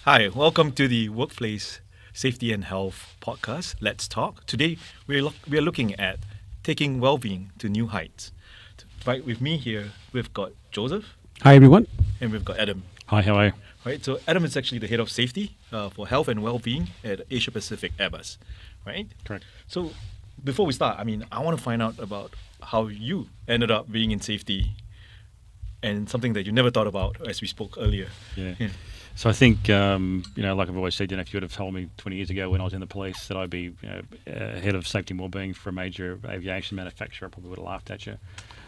Hi, welcome to the Workplace Safety and Health podcast. Let's talk. Today we are looking at taking well-being to new heights. Right with me here, we've got Joseph. Hi, everyone. And we've got Adam. Hi, how are you? Right, so Adam is actually the head of safety for health and well-being at Asia Pacific Airbus. Right. Correct. So before we start, I want to find out about how you ended up being in safety, and something that you never thought about as we spoke earlier. Yeah. So I think, like I've always said, if you would have told me 20 years ago when I was in the police that I'd be head of safety and wellbeing for a major aviation manufacturer, I probably would have laughed at you.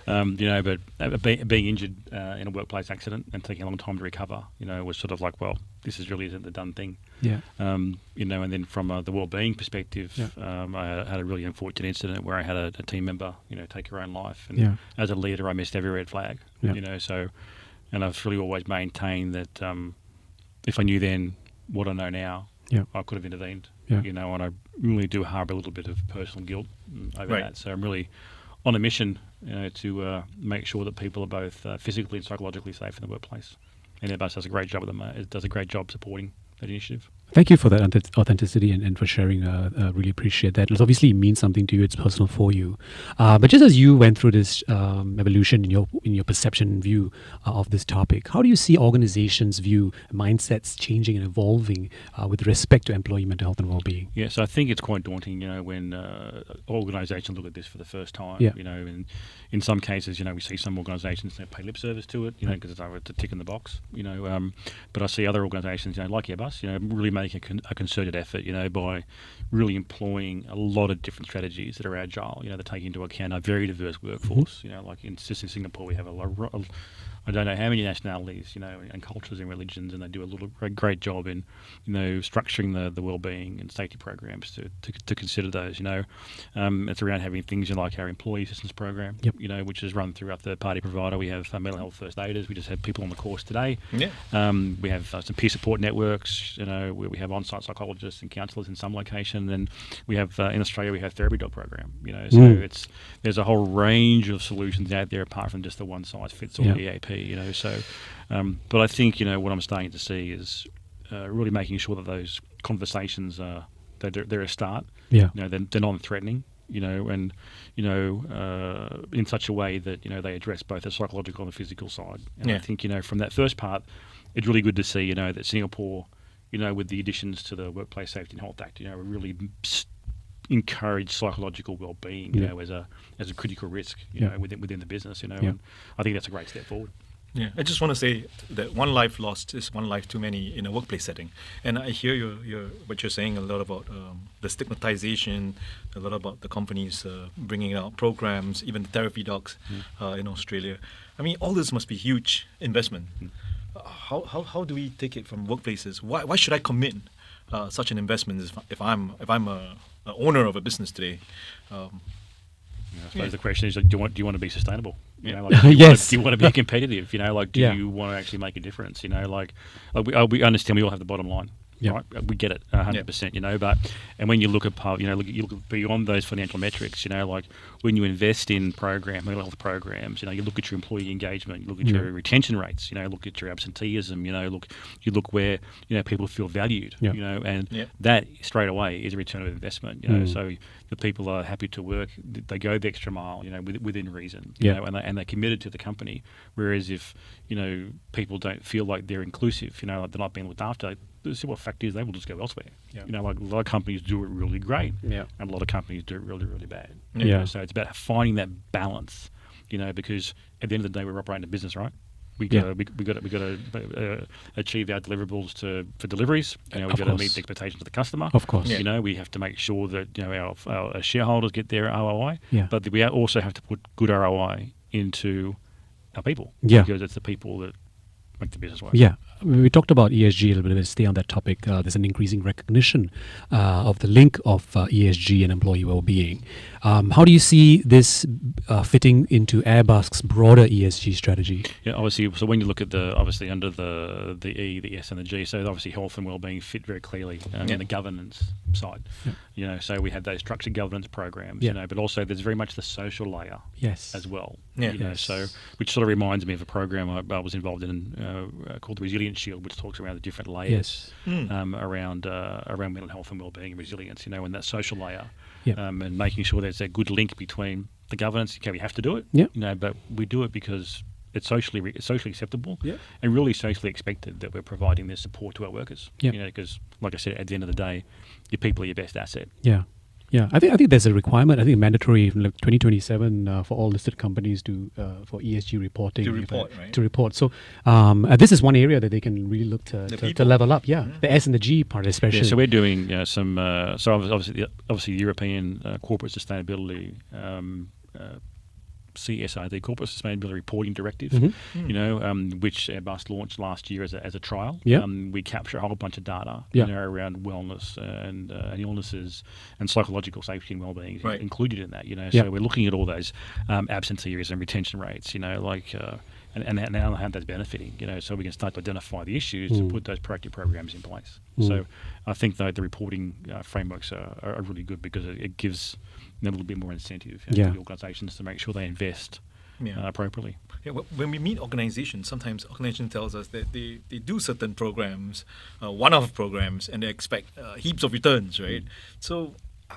But being injured in a workplace accident and taking a long time to recover, was sort of like, well, this really isn't the done thing. Yeah. And then from the wellbeing perspective, I had a really unfortunate incident where I had a team member, take her own life. And as a leader, I missed every red flag. Yeah. And I've really always maintained that if I knew then what I know now, I could have intervened. Yeah. And I really do harbour a little bit of personal guilt over that. So I'm really on a mission to make sure that people are both physically and psychologically safe in the workplace. And Airbus does a great job with them. It does a great job supporting that initiative. Thank you for that authenticity and for sharing. Really appreciate that. It obviously means something to you. It's personal for you. But just as you went through this evolution in your perception and view of this topic, how do you see organizations view mindsets changing and evolving with respect to employee mental health and well-being? Yeah, so I think it's quite daunting, when organisations look at this for the first time. Yeah. And in some cases, we see some organisations pay lip service to it, because it's a tick in the box. But I see other organisations, like Airbus, really making a concerted effort, by really employing a lot of different strategies that are agile, that take into account a very diverse workforce. Like in Singapore, we have I don't know how many nationalities, and cultures and religions, and they do a great job in, structuring the well-being and safety programs to consider those. It's around having things like our employee assistance program, which is run through our third-party provider. We have mental health first aiders. We just had people on the course today. Yeah. We have some peer support networks. Where we have on-site psychologists and counsellors in some location. And we have in Australia we have therapy dog program. So there's a whole range of solutions out there apart from just the one size fits all EAP. But I think what I'm starting to see is really making sure that those conversations they're a start. Yeah. They're non-threatening. In such a way that they address both the psychological and the physical side. And I think from that first part, it's really good to see that Singapore, with the additions to the Workplace Safety and Health Act, really encourage psychological well-being, as a critical risk, within the business, and I think that's a great step forward. Yeah, I just want to say that one life lost is one life too many in a workplace setting. And I hear what you're saying a lot about the stigmatization, a lot about the companies bringing out programs, even the therapy dogs in Australia. All this must be huge investment. How do we take it from workplaces? Why should I commit such an investment if I'm a owner of a business today? I suppose the question is, do you want to be sustainable? Yes. Do you want to be competitive? Do you want to actually make a difference? We understand we all have the bottom line. Yeah. Right? We get it 100%, but when you look at you look beyond those financial metrics, when you invest in mental health programs, you look at your employee engagement, you look at your retention rates, look at your absenteeism, you look where people feel valued, and that straight away is a return of investment, so the people are happy to work, they go the extra mile, within reason, and they're committed to the company. Whereas if people don't feel like they're inclusive, like they're not being looked after, the simple fact is they will just go elsewhere. Like a lot of companies do it really great, and a lot of companies do it really, really bad. So it's about finding that balance, because at the end of the day we're operating a business, right? We got to achieve our deliverables for deliveries. We've got to meet the expectations of the customer. Of course. We have to make sure that our shareholders get their ROI. Yeah. But we also have to put good ROI into our people. Yeah. Because it's the people that make the business work. Yeah. We talked about ESG a little bit. Let's stay on that topic. There's an increasing recognition of the link of ESG and employee well-being. How do you see this fitting into Airbus's broader ESG strategy? Yeah, obviously. So when you look at obviously under the E, the S, and the G, so obviously health and well-being fit very clearly in the governance side. Yeah. So we have those structured governance programs. But also there's very much the social layer. Yes. As well. Yeah. So which sort of reminds me of a program I was involved in called the Resilient Resilience Shield, which talks around the different layers Yes. around mental health and wellbeing and resilience. And that social layer, Yeah. and making sure there's a good link between the governance. Okay, we have to do it. Yeah. But we do it because it's socially acceptable, Yeah. and really socially expected that we're providing this support to our workers. Yeah. Because like I said, at the end of the day, your people are your best asset. Yeah. Yeah, I think there's a requirement. I think mandatory, like 2027, for all listed companies to for ESG reporting. To report, right? To report. So this is one area that they can really look to level up. Yeah, the S and the G part especially. Yeah, so we're doing some. So obviously, the European corporate sustainability. CSRD, Corporate Sustainability Reporting Directive, which Airbus launched last year as a trial. Yeah. We capture a whole bunch of data Yeah. around wellness and illnesses and psychological safety and wellbeing Right. included in that. Yeah. So we're looking at all those absenteeism and retention rates. And how that's benefiting. So we can start to identify the issues and put those proactive programs in place. So I think the reporting frameworks are really good because it gives a little bit more incentive for the organisations to make sure they invest appropriately. Yeah, when we meet organizations, sometimes organizations tells us that they do certain programs, one-off programs, and they expect heaps of returns, right? So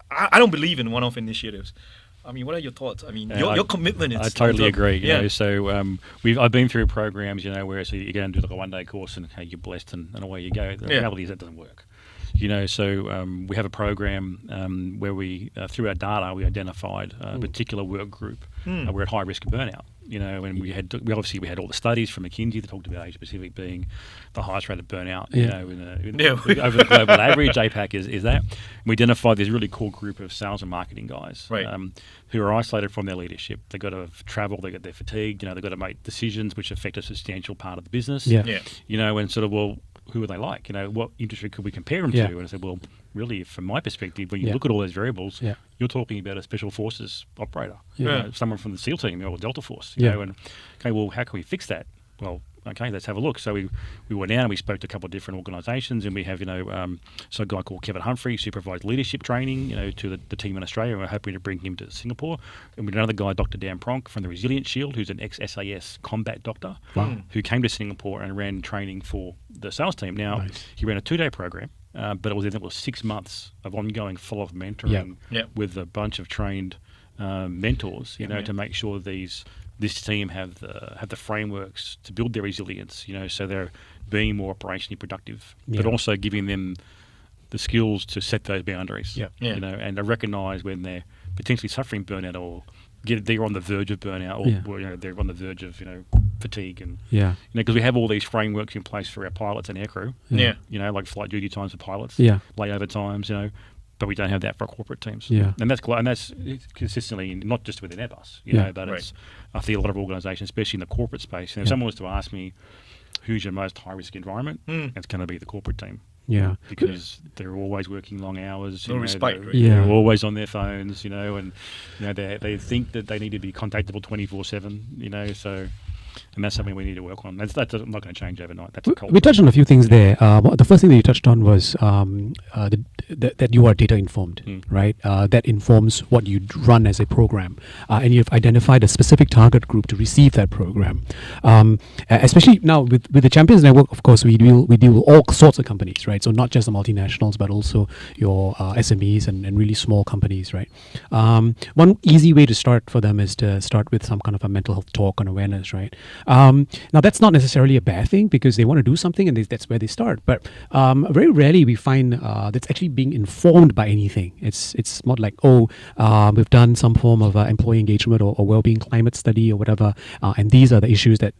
I don't believe in one-off initiatives. I mean, what are your thoughts? I mean, your commitment is... I totally agree. Yeah. So I've been through programs, where so you go and do like a one-day course and okay, you're blessed and away you go. The reality is that doesn't work. So we have a program where we, through our data, we identified a particular work group. We're at high risk of burnout. And we had all the studies from McKinsey that talked about Asia Pacific being the highest rate of burnout. Over the global average, APAC is that. We identified this really cool group of sales and marketing guys, right. Who are isolated from their leadership. They've got to travel. They're fatigued. They've got to make decisions which affect a substantial part of the business. Yeah. And sort of who are they like? What industry could we compare them to? And I said, well, really, from my perspective, when you look at all those variables, you're talking about a special forces operator, someone from the SEAL team or Delta Force. And okay, well, how can we fix that? Well, okay, let's have a look. So we went down and we spoke to a couple of different organisations, and we have so a guy called Kevin Humphreys who provides leadership training to the team in Australia. And we're hoping to bring him to Singapore. And we have another guy, Dr. Dan Pronk from the Resilience Shield, who's an ex-SAS combat doctor who came to Singapore and ran training for the sales team. Now he ran a 2-day program. But it was 6 months of ongoing follow-up mentoring with a bunch of trained mentors, to make sure this team have the frameworks to build their resilience, so they're being more operationally productive, but also giving them the skills to set those boundaries, and to recognise when they're potentially suffering burnout or they're on the verge of burnout or they're on the verge of fatigue and because we have all these frameworks in place for our pilots and aircrew, like flight duty times for pilots, layover times, but we don't have that for our corporate teams, and that's consistently not just within Airbus, but it's I think a lot of organisations, especially in the corporate space. And if someone was to ask me who's your most high risk environment, it's going to be the corporate team. Yeah, because they're always working long hours. No respite, right? They're always on their phones, and they think that they need to be contactable 24/7. So. And that's something we need to work on. That's not going to change overnight. That's a culture. We touched on a few things there. The first thing that you touched on was that you are data informed, right? That informs what you run as a program, and you've identified a specific target group to receive that program. Especially now with the Champions Network, of course, we deal with all sorts of companies, right? So not just the multinationals, but also your SMEs and really small companies, right? One easy way to start for them is to start with some kind of a mental health talk on awareness, right? Now that's not necessarily a bad thing because they want to do something and that's where they start. But very rarely we find that's actually being informed by anything. It's not like we've done some form of employee engagement or well-being climate study or whatever, and these are the issues that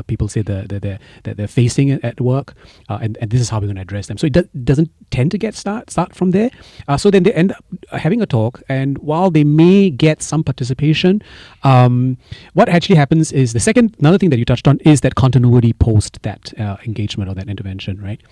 people say that they're facing at work, and this is how we're going to address them. So it doesn't tend to start from there. So then they end up having a talk, and while they may get some participation, what actually happens is another thing that you touched on is that continuity post that engagement or that intervention, right?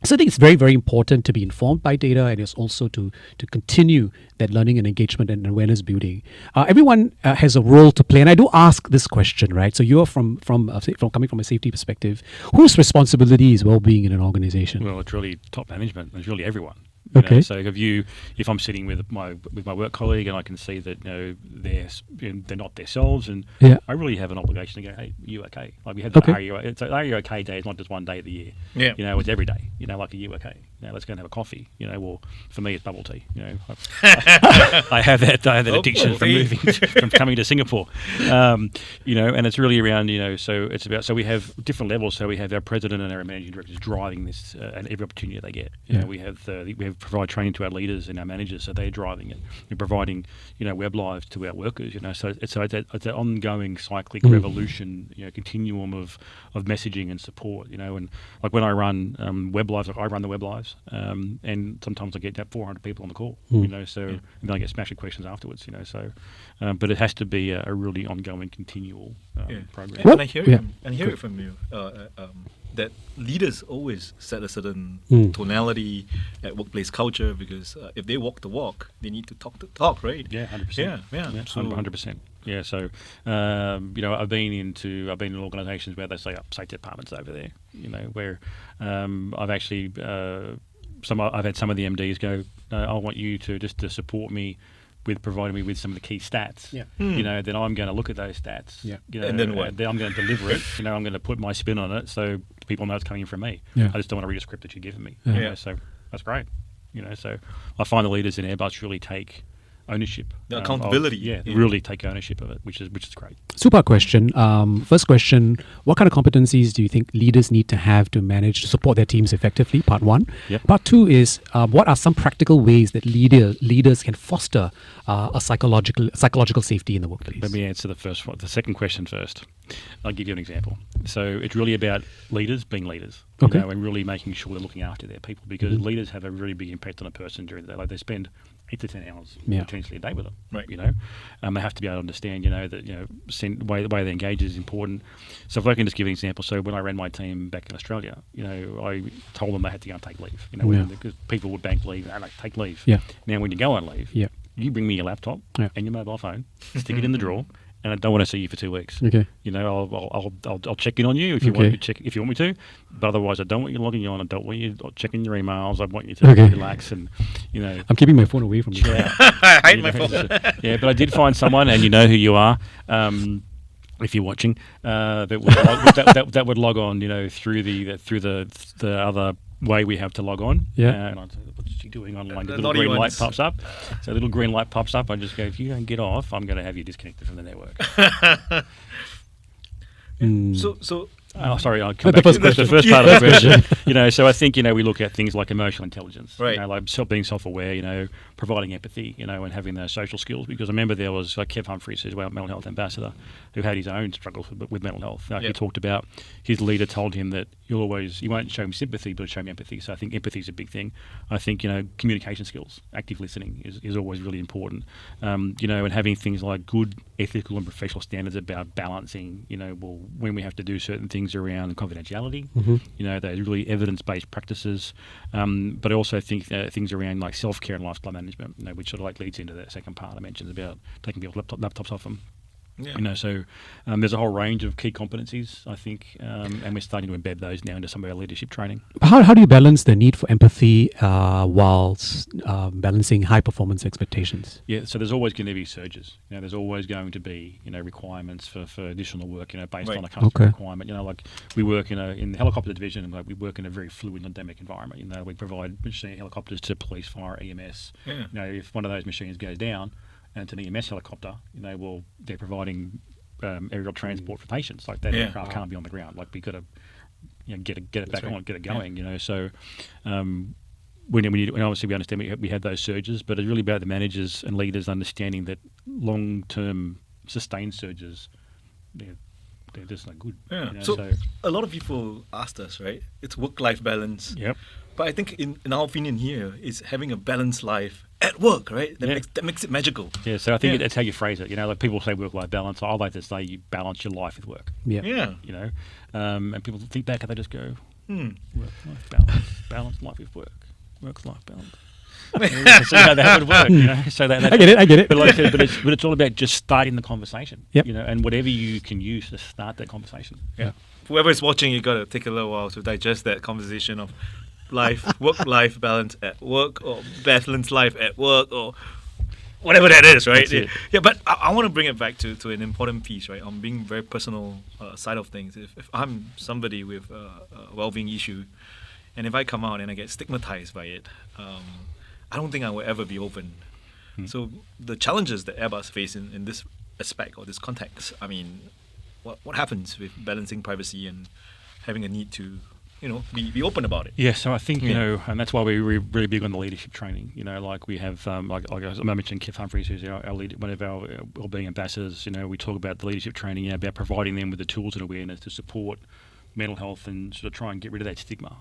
So I think it's very, very important to be informed by data, and it's also to continue that learning and engagement and awareness building. Everyone has a role to play, and I do ask this question, right? So you're from coming from a safety perspective, whose responsibility is well-being in an organization? Well, it's really top management. It's really everyone. You Okay. know, so if I'm sitting with my work colleague and I can see that they're not themselves, and Yeah. I really have an obligation to go, hey, are you okay? Like we had Okay. the are you okay day. It's not just one day of the year. Yeah. You know, it's every day. You know, like, are you okay? You know, let's go and have a coffee. You know, well, for me it's bubble tea. You know, I have that addiction from moving from coming to Singapore. You know, and it's really around, you know, so we have different levels. So we have our president and our managing directors driving this at every opportunity they get. You know, we have provide training to our leaders and our managers, so they're driving it. We're providing, you know, web lives to our workers. You know, so it's an ongoing cyclic revolution, you know, continuum of messaging and support. You know, and like when I run web lives, like I run the web lives, and sometimes I get 400 people on the call. You know, so and then I get smashing questions afterwards. You know, so but it has to be a really ongoing, continual program. And I hear it from you that leaders always set a certain tonality at workplace culture, because if they walk the walk, they need to talk the talk, right? Yeah, 100%. Yeah. So 100%. Yeah, so you know, I've been in organisations where they say safety departments over there. You know, where I've actually I've had some of the MDs go, no, I want you to support me with providing me with some of the key stats. Yeah. You know, then I'm going to look at those stats. Yeah. You know, And then what? Then I'm going to deliver it. You know, I'm going to put my spin on it so people know it's coming from me. Yeah. I just don't want to read a script that you're giving me. Yeah. You know, so that's great. You know, so I find the leaders in Airbus really take ownership. The accountability. Really take ownership of it, which is great. Super question. First question, what kind of competencies do you think leaders need to have to manage to support their teams effectively? Part one. Yep. Part two is, what are some practical ways that leaders can foster a psychological safety in the workplace? Let me answer the second question first. I'll give you an example. So it's really about leaders being leaders, Okay. you know, and really making sure they're looking after their people, because leaders have a really big impact on a person during the day. Like they spend 8 to 10 hours potentially a day with them. Right. You know, they have to be able to understand, you know, that, you know, the way they engage is important. So if I can just give an example, so when I ran my team back in Australia, you know, I told them they had to go and take leave. You know, because people would bank leave, and take leave. Yeah. Now when you go on leave, Yeah. you bring me your laptop Yeah. and your mobile phone, stick it in the drawer, and I don't want to see you for 2 weeks. Okay. You know, I'll check in on you if you want me to, but otherwise I don't want you logging on. I don't want you checking your emails. I want you to relax and, you know. I'm keeping my phone away from you. I hide my phone. Yeah, but I did find someone, and you know who you are, if you're watching, that would log on, you know, through the other way we have to log on. Yeah. And I'd say, what's she doing online? The The little naughty green light ones. pops up. So the little green light pops up. I just go, if you don't get off, I'm going to have you disconnected from the network. So Sorry, I'll come The back first to the first part of the question. You know, so I think, you know, we look at things like emotional intelligence, Right. you know, like being self-aware, you know, providing empathy, you know, and having those social skills. Because I remember there was Kev Humphreys, who's our mental health ambassador, who had his own struggles with mental health. He talked about his leader told him that you won't show him sympathy, but show him empathy. So I think empathy is a big thing. I think, you know, communication skills, active listening is always really important. You know, and having things like good ethical and professional standards about balancing, you know, well, when we have to do certain things around confidentiality, you know, those really evidence-based practices. But I also think things around like self-care and lifestyle management, you know, which sort of like leads into the second part I mentioned about taking people's laptops off them. Yeah. You know, so there's a whole range of key competencies, I think, and we're starting to embed those now into some of our leadership training. How do you balance the need for empathy whilst balancing high performance expectations? Yeah, so there's always going to be surges. You know, there's always going to be, you know, requirements for additional work, you know, based on a customer requirement. You know, like we work in the helicopter division, and like we work in a very fluid and dynamic environment. You know, we provide machine helicopters to police, fire, EMS. Yeah. You know, if one of those machines goes down, and it's an EMS helicopter, you know, well, they're providing aerial transport for patients. Like that aircraft can't be on the ground. Like we got to, you know, get it back on, get it going. You know, so when obviously we understand we had those surges, but it's really about the managers and leaders understanding that long-term sustained surges, they're just not good. Yeah. You know, So a lot of people asked us, right? It's work-life balance. Yep. But I think in our opinion here is having a balanced life at work, right? That makes it magical. Yeah, so I think that's how you phrase it. You know, like people say work-life balance. I like to say you balance your life with work. Yeah. Yeah. You know, and people think back and they just go, work-life balance, balance life with work, work-life balance. So that would work, you know. So that I get it. But like I said, but it's all about just starting the conversation. Yep. You know, and whatever you can use to start that conversation. Yeah. Whoever is watching, you got to take a little while to digest that conversation of work-life balance at work, or balanced life at work, or whatever that is, right? That's it. Yeah, but I want to bring it back to an important piece, right? On being very personal side of things. If I'm somebody with a well-being issue, and if I come out and I get stigmatized by it, I don't think I will ever be open. So the challenges that Airbus face in this aspect or this context, I mean, what happens with balancing privacy and having a need to, be open about it? Yeah, so I think, and that's why we're really big on the leadership training. Like we have, like I mentioned Kev Humphreys, who's one of our wellbeing ambassadors. We talk about the leadership training, about providing them with the tools and awareness to support mental health and sort of try and get rid of that stigma.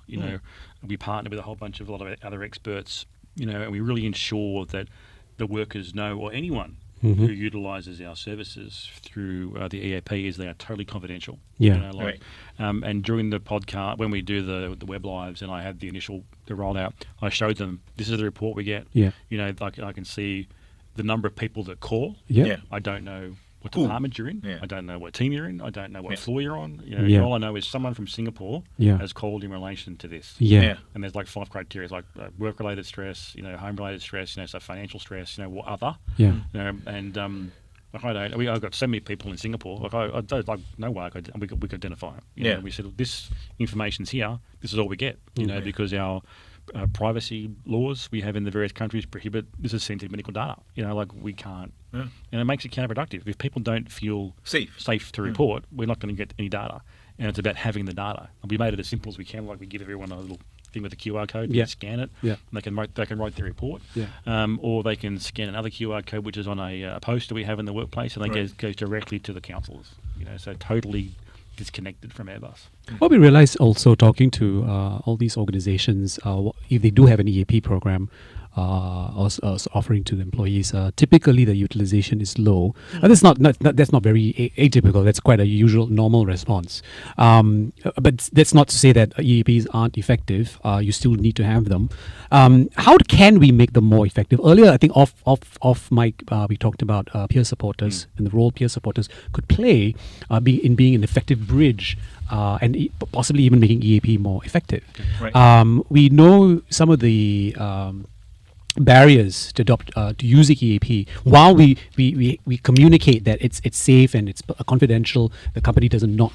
We partner with a lot of other experts, and we really ensure that the workers know, or anyone who utilises our services through the EAP, is they are totally confidential. Yeah. Right. And during the podcast, when we do the web lives, and I had the rollout, I showed them, this is the report we get. Yeah. I can see the number of people that call. Yeah. I don't know what department you're in. Yeah. I don't know what team you're in. I don't know what floor you're on. All I know is someone from Singapore has called in relation to this. Yeah. And there's like 5 criteria, like work-related stress, home-related stress, so financial stress, what other. Yeah. I've got so many people in Singapore. I don't no way we could identify them. We said, well, this information's here. This is all we get. Because our privacy laws we have in the various countries prohibit this is sensitive medical data. We can't. Yeah. And it makes it counterproductive. If people don't feel safe to report, we're not going to get any data. And it's about having the data. And we made it as simple as we can. Like we give everyone a little thing with a QR code. They scan it. Yeah. And they can write their report. Yeah. Or they can scan another QR code, which is on a poster we have in the workplace, and they goes directly to the counsellors. So totally disconnected from Airbus. What we realize also talking to all these organizations, if they do have an EAP program offering to the employees, typically the utilization is low. That's not very atypical. That's quite a usual, normal response. But that's not to say that EAPs aren't effective. You still need to have them. How can we make them more effective? Earlier, I think off mic, we talked about peer supporters and the role peer supporters could play in being an effective bridge and possibly even making EAP more effective. Right. We know some of the barriers to adopt to use the EAP while we communicate that it's safe and it's confidential. The company doesn't know.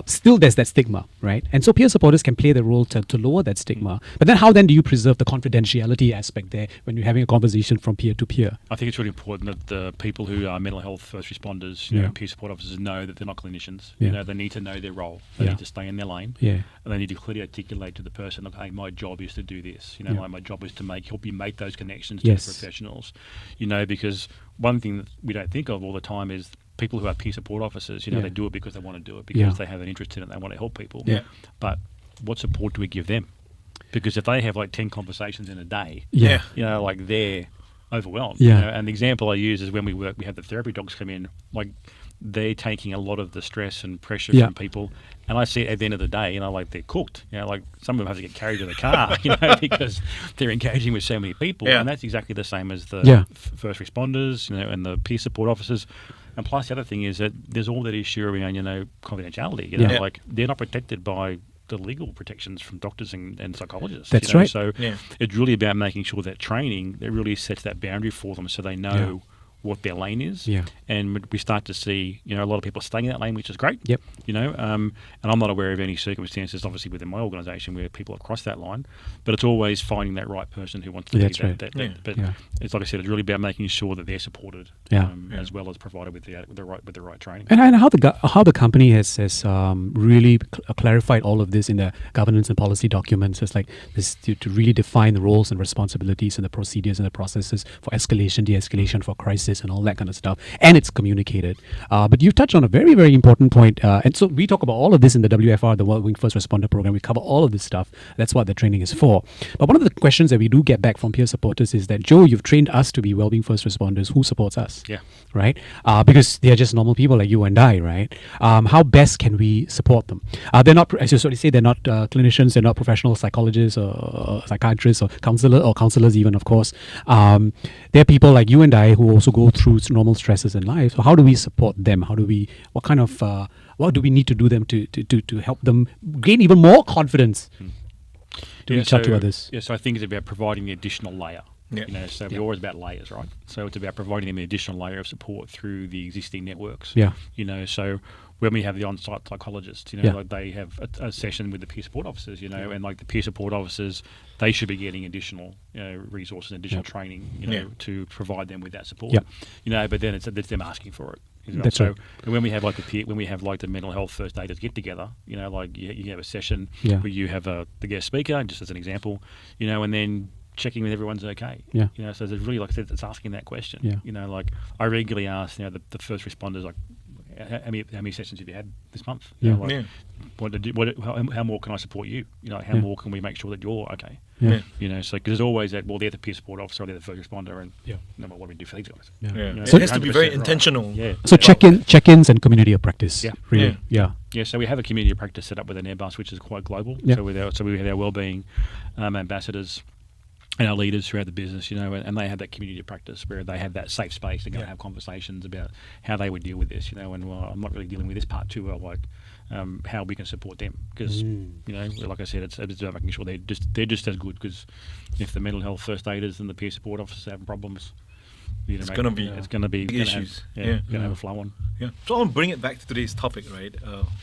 Still, there's that stigma, right? And so peer supporters can play the role to lower that stigma. But then, how then do you preserve the confidentiality aspect there when you're having a conversation from peer to peer? I think it's really important that the people who are mental health first responders, peer support officers, know that they're not clinicians. They need to know their role. They need to stay in their lane. And they need to clearly articulate to the person, look, hey, my job is to do this. Like my job is to help you make those connections to the professionals. Because one thing that we don't think of all the time is people who are peer support officers, they do it because they want to do it, because they have an interest in it, they want to help people. But what support do we give them? Because if they have like 10 conversations in a day, they're overwhelmed. And the example I use is when we have the therapy dogs come in, like they're taking a lot of the stress and pressure from people, and I see it at the end of the day, they're cooked. Like some of them have to get carried to the car, because they're engaging with so many people, and that's exactly the same as the first responders, and the peer support officers. And plus, the other thing is that there's all that issue around, confidentiality. Like they're not protected by the legal protections from doctors and psychologists. That's right. So it's really about making sure that training that really sets that boundary for them, so they know what their lane is. And we start to see, a lot of people staying in that lane, which is great. And I'm not aware of any circumstances, obviously, within my organisation where people have crossed that line. But it's always finding that right person who wants to be that. But it's like I said, it's really about making sure that they're supported, as well as provided with the right training. And how the company has really clarified all of this in the governance and policy documents. It's like this to really define the roles and responsibilities and the procedures and the processes for escalation, de-escalation, for crisis, and all that kind of stuff, and it's communicated. But you touched on a very, very important point, and so we talk about all of this in the WFR, the Wellbeing First Responder Program. We cover all of this stuff. That's what the training is for. But one of the questions that we do get back from peer supporters is that, Joe, you've trained us to be Wellbeing First Responders. Who supports us? Right? Because they are just normal people like you and I, right? How best can we support them? They're not, as you sort of say, they're not clinicians, they're not professional psychologists or psychiatrists or counselors even, of course. They're people like you and I who also go through normal stresses in life. So how do we support them? What do we need to do them to help them gain even more confidence to reach out to others? Yeah, so I think it's about providing the additional layer. Yeah. So we're always about layers, right? So it's about providing them an additional layer of support through the existing networks. Yeah. So when we have the on-site psychologists, like they have a session with the peer support officers, and like the peer support officers, they should be getting additional resources and additional training, to provide them with that support. But then it's them asking for it. That's right. And when we have the mental health first aiders get together, like you have a session where you have the guest speaker, just as an example, and then checking with everyone's okay. So there's really, like I said, it's asking that question. Like I regularly ask, the first responders, like, how many sessions have you had this month? How more can I support you? How more can we make sure that you're okay? So because there's always that. Well, they're the peer support officer, or they're the first responder, and what do we do for these guys? So it has to be very intentional. So check-ins and community of practice. Really. Yeah. So we have a community of practice set up with an Airbus, which is quite global. So we have our wellbeing ambassadors and our leaders throughout the business, and they have that community of practice where they have that safe space to go and have conversations about how they would deal with this, and I'm not really dealing with this part too well, like how we can support them, because like I said, it's about making sure they're just as good, because if the mental health first aiders and the peer support officers are having problems, it's going to be issues. Going to have a flow on. So I'll bring it back to today's topic, right?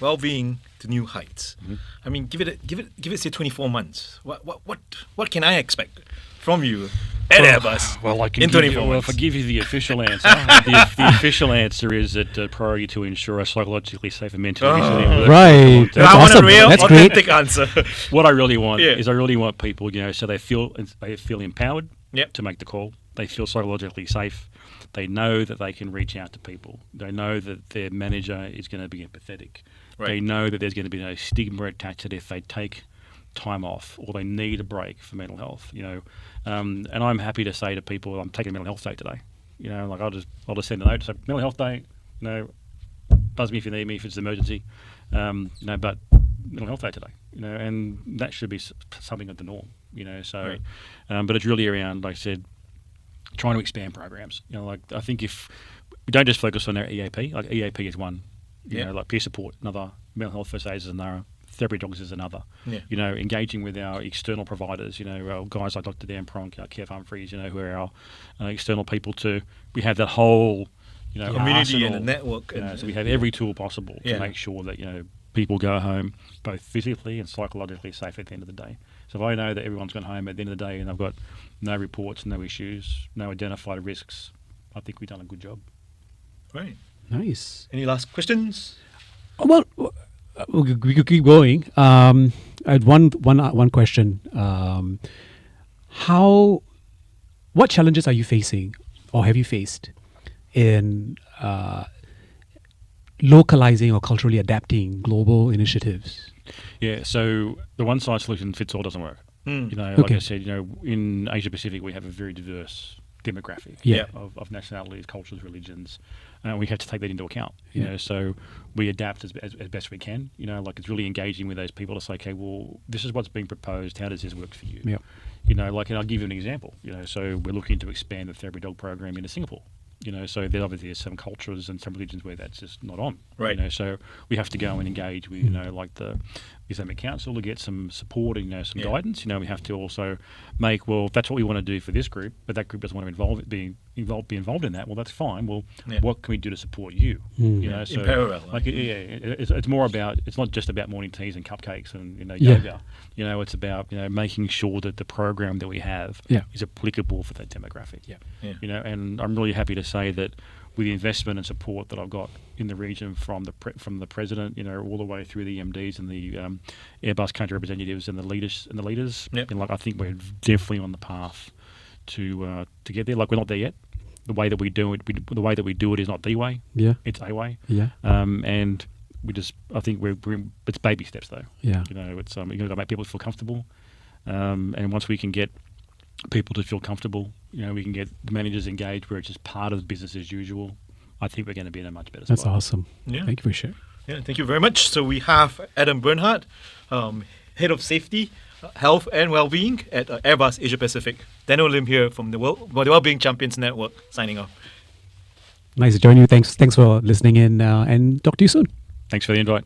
Well-being to new heights. I mean, give it say 24 months. What can I expect from you at Airbus? Well, I can in 24 months. Well, if I give you the official answer, the official answer is that priority to ensure a psychologically safe and mentally resilient right. That's I awesome. want a real, That's authentic great. answer. What I really want is I really want people, so they feel empowered to make the call. They feel psychologically safe. They know that they can reach out to people. They know that their manager is going to be empathetic. Right. They know that there's going to be no stigma attached to it if they take time off or they need a break for mental health. And I'm happy to say to people, I'm taking a mental health day today. Like I'll just send a note to say mental health day. Buzz me if you need me if it's an emergency. But mental health day today. And that should be something of the norm. So, but it's really around, like I said, trying to expand programs. Like I think if we don't just focus on our EAP, like EAP is one, like peer support, another, mental health first aid is another, therapy dogs is another. Engaging with our external providers, our guys like Dr. Dan Pronk, our Kev Humphreys, who are our external people we have that whole, community arsenal, and the network. So we have every tool possible to make sure that, people go home both physically and psychologically safe at the end of the day. So if I know that everyone's gone home at the end of the day and I've got no reports, no issues, no identified risks, I think we've done a good job. Right. Nice. Any last questions? Well, we could keep going. I had one question. What challenges are you facing, or have you faced, in localizing or culturally adapting global initiatives? So the one size solution fits all doesn't work. Like I said, in Asia Pacific we have a very diverse demographic of nationalities, cultures, religions. We have to take that into account. So we adapt as best we can. Like it's really engaging with those people to say, okay, well, this is what's being proposed. How does this work for you? And I'll give you an example. So we're looking to expand the therapy dog program into Singapore. So there obviously there's some cultures and some religions where that's just not on. Right. So we have to go and engage with, like the Islamic Council to get some support and, some guidance. We have to also make, well, if that's what we want to do for this group, but that group doesn't want to be involved in that. Well, that's fine. Well, what can we do to support you? So in parallel. Like, it's more about, it's not just about morning teas and cupcakes and, yoga. It's about, making sure that the program that we have is applicable for that demographic. And I'm really happy to say that with the investment and support that I've got in the region from the president, all the way through the MDs and the Airbus country representatives and the leaders, like I think we're definitely on the path to get there. Like we're not there yet. The way that we do it is not the way. It's a way. And I think it's baby steps though. It's you've got to make people feel comfortable, and once we can get people to feel comfortable, we can get the managers engaged where it's just part of business as usual. I think we're going to be in a much better spot. That's awesome. Thank you for sharing. Thank you very much. So we have Adam Bernhardt, Head of Safety, Health and Wellbeing at Airbus Asia Pacific. Daniel Lim here from the Wellbeing Champions Network, signing off. Nice to join you. Thanks for listening in, and talk to you soon. Thanks for the invite.